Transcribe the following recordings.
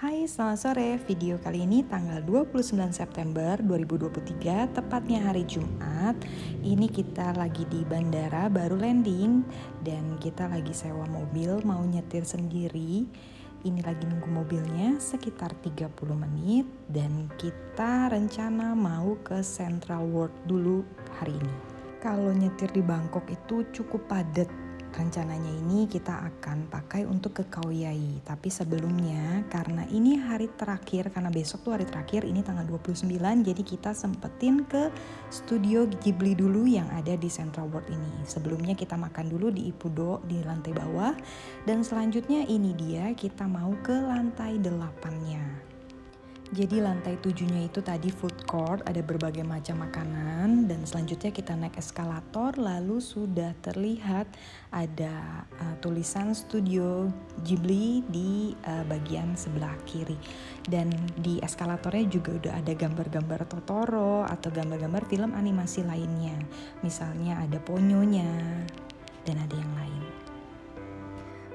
Hai, selamat sore. Video kali ini tanggal 29 September 2023, tepatnya hari Jumat. Ini kita lagi di bandara, baru landing, dan kita lagi sewa mobil, mau nyetir sendiri. Ini lagi nunggu mobilnya sekitar 30 menit, dan kita rencana mau ke Central World dulu hari ini. Kalau nyetir di Bangkok itu cukup padat. Rencananya ini kita akan pakai untuk ke Khao Yai. Tapi sebelumnya karena ini hari terakhir, karena besok tuh hari terakhir, ini tanggal 29, jadi kita sempetin ke studio Ghibli dulu yang ada di Central World ini. Sebelumnya kita makan dulu di Ippudo di lantai bawah, dan selanjutnya ini dia kita mau ke lantai 8-nya. Jadi lantai 7-nya itu tadi food court, ada berbagai macam makanan, dan selanjutnya kita naik eskalator, lalu sudah terlihat ada tulisan Studio Ghibli di bagian sebelah kiri. Dan di eskalatornya juga udah ada gambar-gambar Totoro atau gambar-gambar film animasi lainnya. Misalnya ada Ponyonya dan ada yang lain.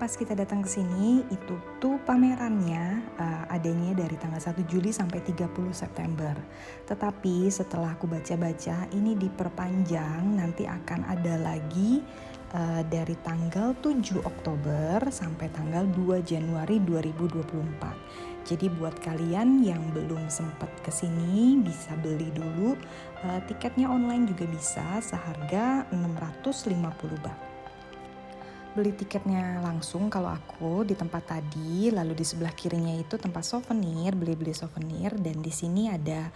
Pas kita datang ke sini, itu tuh pamerannya adanya dari tanggal 1 Juli sampai 30 September. Tetapi setelah aku baca-baca, ini diperpanjang, nanti akan ada lagi dari tanggal 7 Oktober sampai tanggal 2 Januari 2024. Jadi buat kalian yang belum sempat kesini bisa beli dulu, tiketnya online juga bisa, seharga 650 baht. Beli tiketnya langsung kalau aku di tempat tadi, lalu di sebelah kirinya itu tempat souvenir, beli-beli souvenir, dan di sini ada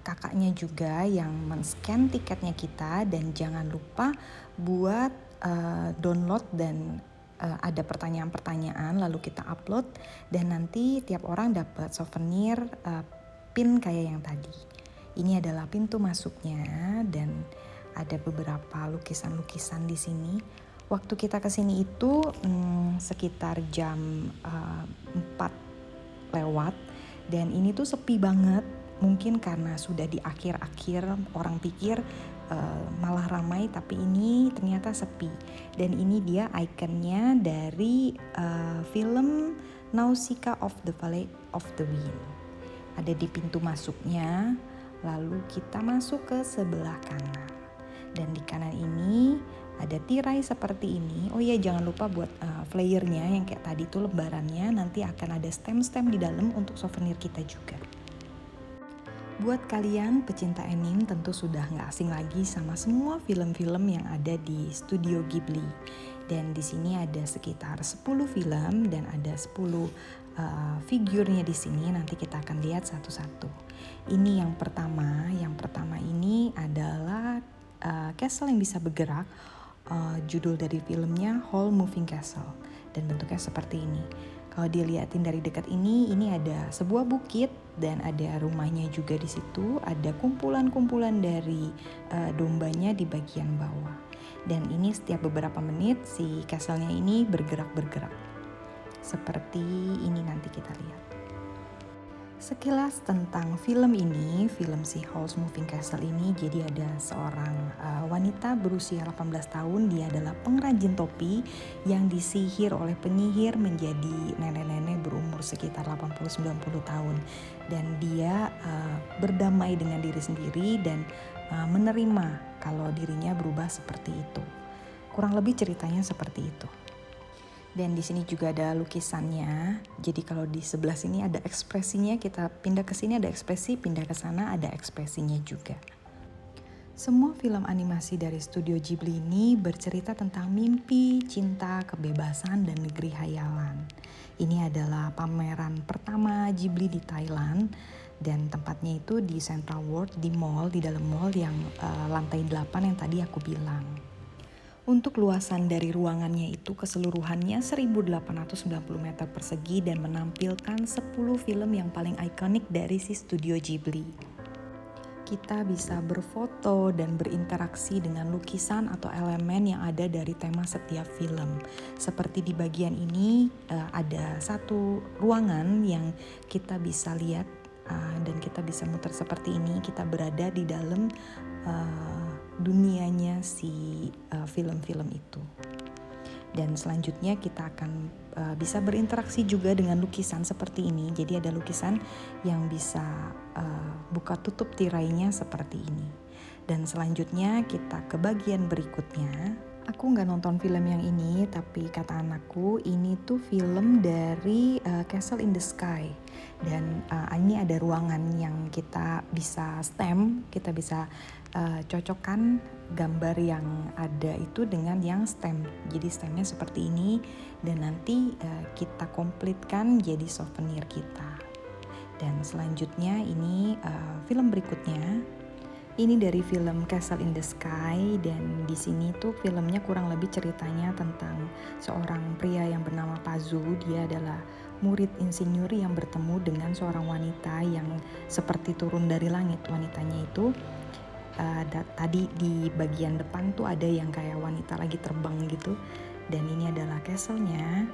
kakaknya juga yang men-scan tiketnya kita, dan jangan lupa buat download dan ada pertanyaan-pertanyaan lalu kita upload, dan nanti tiap orang dapat souvenir pin kayak yang tadi. Ini adalah pintu masuknya dan ada beberapa lukisan-lukisan di sini. Waktu kita kesini itu sekitar jam 4 lewat, dan ini tuh sepi banget. Mungkin karena sudah di akhir-akhir, orang pikir malah ramai, tapi ini ternyata sepi. Dan ini dia ikonnya dari film Nausicaa of the Valley of the Wind. Ada di pintu masuknya, lalu kita masuk ke sebelah kanan. Dan di kanan ini ada tirai seperti ini. Oh iya, jangan lupa buat flyernya yang kayak tadi tuh lembarannya, nanti akan ada stem-stem di dalam untuk souvenir kita juga. Buat kalian pecinta anime tentu sudah gak asing lagi sama semua film-film yang ada di Studio Ghibli. Dan di sini ada sekitar 10 film dan ada 10 figurnya di sini. Nanti kita akan lihat satu-satu. Ini yang pertama ini adalah castle yang bisa bergerak. Judul dari filmnya Whole Moving Castle, dan bentuknya seperti ini. Kalau dilihatin dari dekat ini ada sebuah bukit dan ada rumahnya juga di situ. Ada kumpulan-kumpulan dari dombanya di bagian bawah. Dan ini setiap beberapa menit si castle-nya ini bergerak-bergerak. Seperti ini nanti kita lihat. Sekilas tentang film ini, film si Whole Moving Castle ini, jadi ada seorang wanita berusia 18 tahun, dia adalah pengrajin topi yang disihir oleh penyihir menjadi nenek-nenek berumur sekitar 80-90 tahun. Dan dia berdamai dengan diri sendiri dan menerima kalau dirinya berubah seperti itu. Kurang lebih ceritanya seperti itu. Dan di sini juga ada lukisannya. Jadi kalau di sebelah sini ada ekspresinya, kita pindah ke sini ada ekspresi, pindah ke sana ada ekspresinya juga. Semua film animasi dari Studio Ghibli ini bercerita tentang mimpi, cinta, kebebasan, dan negeri hayalan. Ini adalah pameran pertama Ghibli di Thailand, dan tempatnya itu di Central World, di mall, di dalam mall yang lantai 8 yang tadi aku bilang. Untuk luasan dari ruangannya itu keseluruhannya 1890 meter persegi dan menampilkan 10 film yang paling ikonik dari si Studio Ghibli. Kita bisa berfoto dan berinteraksi dengan lukisan atau elemen yang ada dari tema setiap film. Seperti di bagian ini ada satu ruangan yang kita bisa lihat dan kita bisa muter seperti ini. Kita berada di dalam dunianya si film-film itu. Dan selanjutnya kita akan bisa berinteraksi juga dengan lukisan seperti ini. Jadi ada lukisan yang bisa buka tutup tirainya seperti ini. Dan selanjutnya kita ke bagian berikutnya. Aku nggak nonton film yang ini, tapi kata anakku ini tuh film dari Castle in the Sky. Dan ini ada ruangan yang kita bisa stem, kita bisa cocokkan gambar yang ada itu dengan yang stem. Jadi stemnya seperti ini dan nanti kita komplitkan jadi souvenir kita. Dan selanjutnya ini film berikutnya. Ini dari film Castle in the Sky dan di sini tuh filmnya kurang lebih ceritanya tentang seorang pria yang bernama Pazu. Dia adalah murid insinyur yang bertemu dengan seorang wanita yang seperti turun dari langit. Wanitanya itu tadi di bagian depan tuh ada yang kayak wanita lagi terbang gitu. Dan ini adalah castle-nya.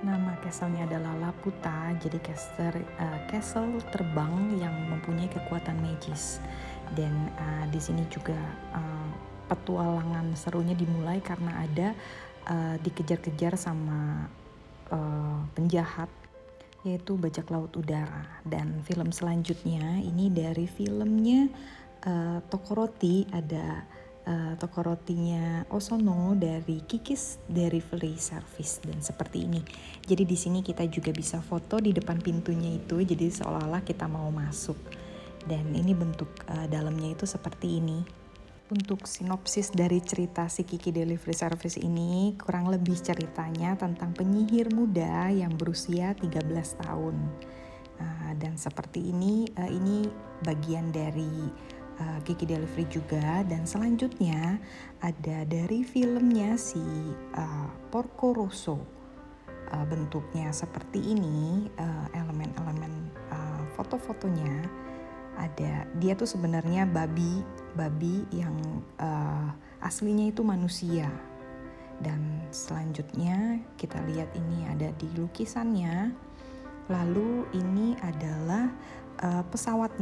Nama castle-nya adalah Laputa. Jadi castle terbang yang mempunyai kekuatan magis. Dan di sini juga petualangan serunya dimulai karena ada dikejar-kejar sama penjahat yaitu bajak laut udara. Dan film selanjutnya ini dari filmnya Tokoroti, ada Tokorotinya Osono dari Kikis Delivery Service dan seperti ini. Jadi di sini kita juga bisa foto di depan pintunya itu, jadi seolah-olah kita mau masuk. Dan ini bentuk dalamnya itu seperti ini. Untuk sinopsis dari cerita si Kiki Delivery Service ini, kurang lebih ceritanya tentang penyihir muda yang berusia 13 tahun. Dan seperti ini bagian dari Kiki Delivery juga. Dan selanjutnya ada dari filmnya si Porco Rosso. Bentuknya seperti ini, elemen-elemen foto-fotonya. Dia tuh sebenarnya babi yang aslinya itu manusia. Dan selanjutnya kita lihat ini ada di lukisannya. Lalu ini adalah pesawat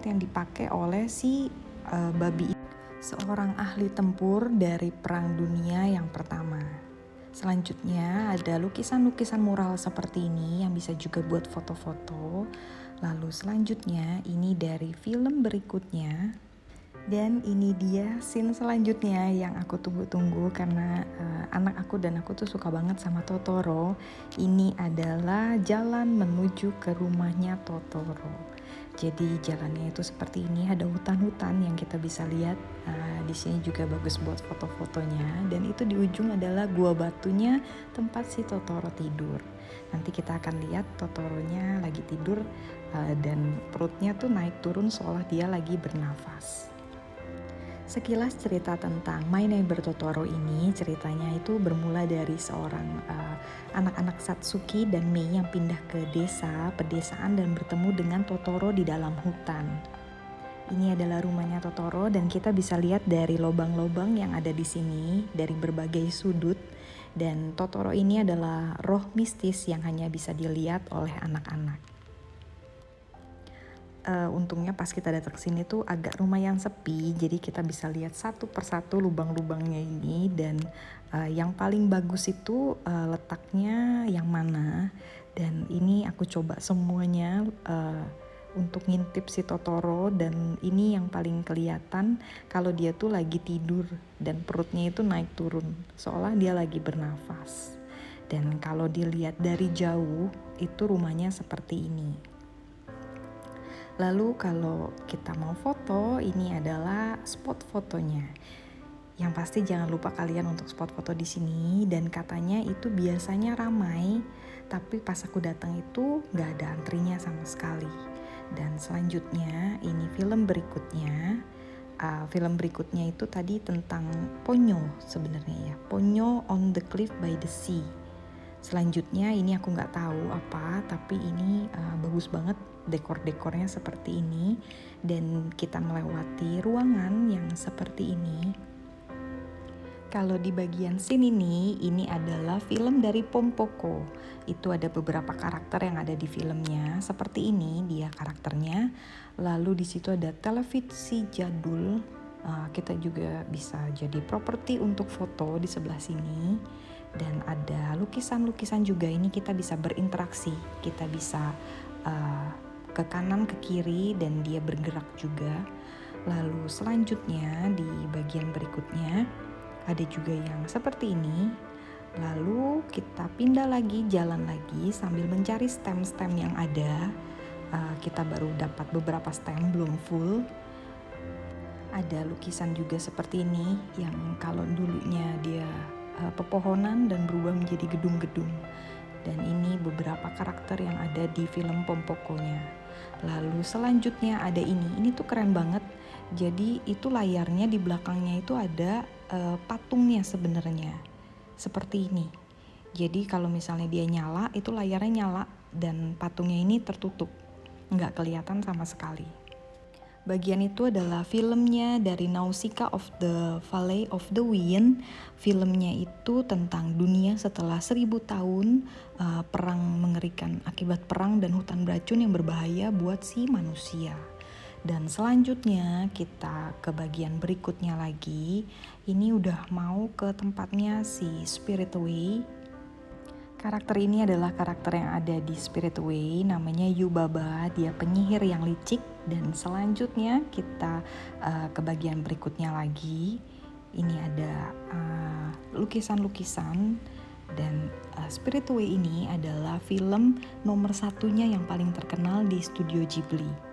yang dipakai oleh si babi, seorang ahli tempur dari Perang Dunia yang pertama. Selanjutnya ada lukisan-lukisan mural seperti ini yang bisa juga buat foto-foto. Lalu selanjutnya ini dari film berikutnya. Dan ini dia scene selanjutnya yang aku tunggu-tunggu karena anak aku dan aku tuh suka banget sama Totoro. Ini adalah jalan menuju ke rumahnya Totoro. Jadi jalannya itu seperti ini, ada hutan-hutan yang kita bisa lihat. Di sini juga bagus buat foto-fotonya. Dan itu di ujung adalah gua batunya tempat si Totoro tidur. Nanti kita akan lihat Totoronya lagi tidur dan perutnya tuh naik turun seolah dia lagi bernafas. Sekilas cerita tentang My Neighbor Totoro ini, ceritanya itu bermula dari seorang anak-anak Satsuki dan Mei yang pindah ke pedesaan dan bertemu dengan Totoro di dalam hutan. Ini adalah rumahnya Totoro dan kita bisa lihat dari lubang-lubang yang ada di sini dari berbagai sudut. Dan Totoro ini adalah roh mistis yang hanya bisa dilihat oleh anak-anak. Untungnya pas kita datang ke sini tuh agak lumayan sepi, jadi kita bisa lihat satu persatu lubang-lubangnya ini. Dan yang paling bagus itu letaknya yang mana. Dan ini aku coba semuanya untuk ngintip si Totoro. Dan ini yang paling kelihatan kalau dia tuh lagi tidur dan perutnya itu naik turun seolah dia lagi bernafas. Dan kalau dilihat dari jauh itu rumahnya seperti ini. Lalu kalau kita mau foto, ini adalah spot fotonya. Yang pasti jangan lupa kalian untuk spot foto di sini. Dan katanya itu biasanya ramai, tapi pas aku datang itu nggak ada antrinya sama sekali. Dan selanjutnya ini film berikutnya. Film berikutnya itu tadi tentang Ponyo sebenarnya ya. Ponyo on the Cliff by the Sea. Selanjutnya ini aku nggak tahu apa, tapi ini bagus banget. Dekor-dekornya seperti ini dan kita melewati ruangan yang seperti ini. Kalau di bagian sini nih, ini adalah film dari Pompoko. Itu ada beberapa karakter yang ada di filmnya. Seperti ini dia karakternya. Lalu di situ ada televisi jadul. Kita juga bisa jadi properti untuk foto di sebelah sini. Dan ada lukisan-lukisan juga, ini kita bisa berinteraksi, kita bisa ke kanan ke kiri dan dia bergerak juga. Lalu selanjutnya di bagian berikutnya ada juga yang seperti ini. Lalu kita pindah lagi, jalan lagi sambil mencari stem-stem yang ada. Kita baru dapat beberapa stem, belum full. Ada lukisan juga seperti ini yang kalau dulunya dia pepohonan dan berubah menjadi gedung-gedung. Dan ini beberapa karakter yang ada di film Pompokonya. Lalu selanjutnya ada ini tuh keren banget. Jadi itu layarnya di belakangnya itu ada patungnya sebenarnya. Seperti ini. Jadi kalau misalnya dia nyala, itu layarnya nyala dan patungnya ini tertutup. Nggak kelihatan sama sekali. Bagian itu adalah filmnya dari Nausicaa of the Valley of the Wind. Filmnya itu tentang dunia setelah 1000 tahun perang mengerikan akibat perang dan hutan beracun yang berbahaya buat si manusia. Dan selanjutnya kita ke bagian berikutnya lagi. Ini udah mau ke tempatnya si Spirit Away. Karakter ini adalah karakter yang ada di Spirit Away, namanya Yubaba, dia penyihir yang licik. Dan selanjutnya kita ke bagian berikutnya lagi. Ini ada lukisan-lukisan dan Spirit Away ini adalah film nomor satunya yang paling terkenal di Studio Ghibli.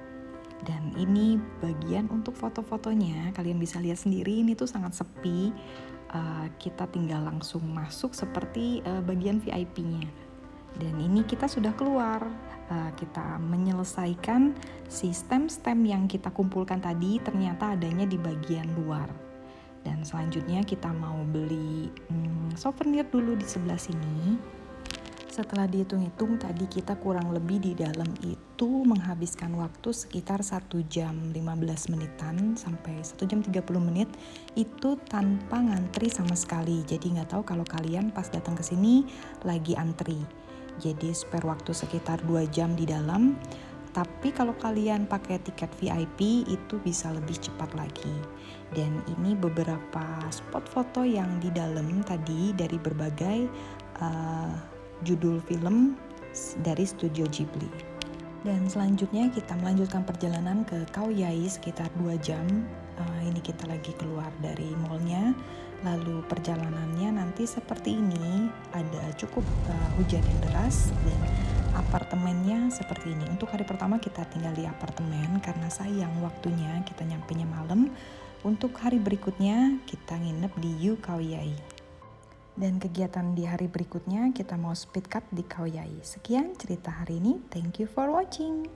Dan ini bagian untuk foto-fotonya, kalian bisa lihat sendiri ini tuh sangat sepi. Kita tinggal langsung masuk seperti bagian VIP-nya. Dan ini kita sudah keluar, kita menyelesaikan si stem-stem yang kita kumpulkan tadi ternyata adanya di bagian luar. Dan selanjutnya kita mau beli souvenir dulu di sebelah sini. Setelah dihitung-hitung tadi kita kurang lebih di dalam itu menghabiskan waktu sekitar 1 jam 15 menitan sampai 1 jam 30 menit itu tanpa ngantri sama sekali. Jadi nggak tahu kalau kalian pas datang ke sini lagi antri. Jadi spare waktu sekitar 2 jam di dalam. Tapi kalau kalian pakai tiket VIP itu bisa lebih cepat lagi. Dan ini beberapa spot foto yang di dalam tadi dari berbagai judul film dari Studio Ghibli. Dan selanjutnya kita melanjutkan perjalanan ke Kaoyai sekitar 2 jam. Ini kita lagi keluar dari mallnya. Lalu perjalanannya nanti seperti ini, ada cukup hujan yang deras dan apartemennya seperti ini. Untuk hari pertama kita tinggal di apartemen karena sayang waktunya, kita nyampenya malam. Untuk hari berikutnya kita nginep di Yu Kaoyai. Dan kegiatan di hari berikutnya kita mau speed cup di Kaoyai. Sekian cerita hari ini. Thank you for watching.